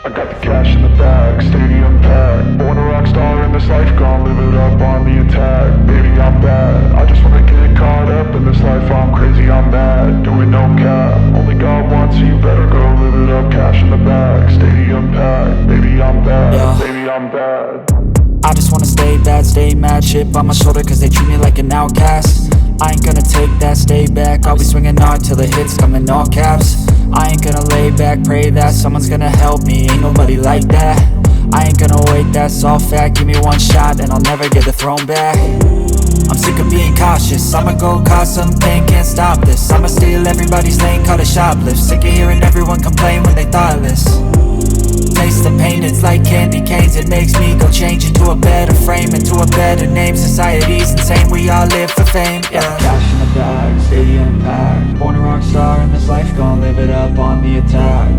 I got the cash in the bag, stadium packed. Born a rock star in this life, gon' live it up on the attack. Baby, I'm bad, I just wanna get caught up in this life. I'm crazy, I'm mad, doing no cap. Only God wants, so you better go live it up. Cash in the bag, stadium packed. Baby, I'm bad, Yeah. baby, I'm bad. I just wanna stay bad, stay mad. Chip on my shoulder cause they treat me like an outcast. I ain't gonna take that, stay back. I'll be swinging hard till the hits come in all caps. I ain't gonna lay back, pray that someone's gonna help me. Ain't nobody like that. I ain't gonna wait, that's all fact. Give me one shot and I'll never get the throne back. I'm sick of being cautious, I'ma go cause some pain, can't stop this. I'ma steal everybody's lane, call it shoplift. Sick of hearing everyone complain when they thoughtless. Taste the pain, it's like candy canes. It makes me go change into a better frame, into a better name. Society's insane, we all live for fame, yeah. Cash in the bag, stadium packed. Born a rock star in this life, gon' live it up on the attack.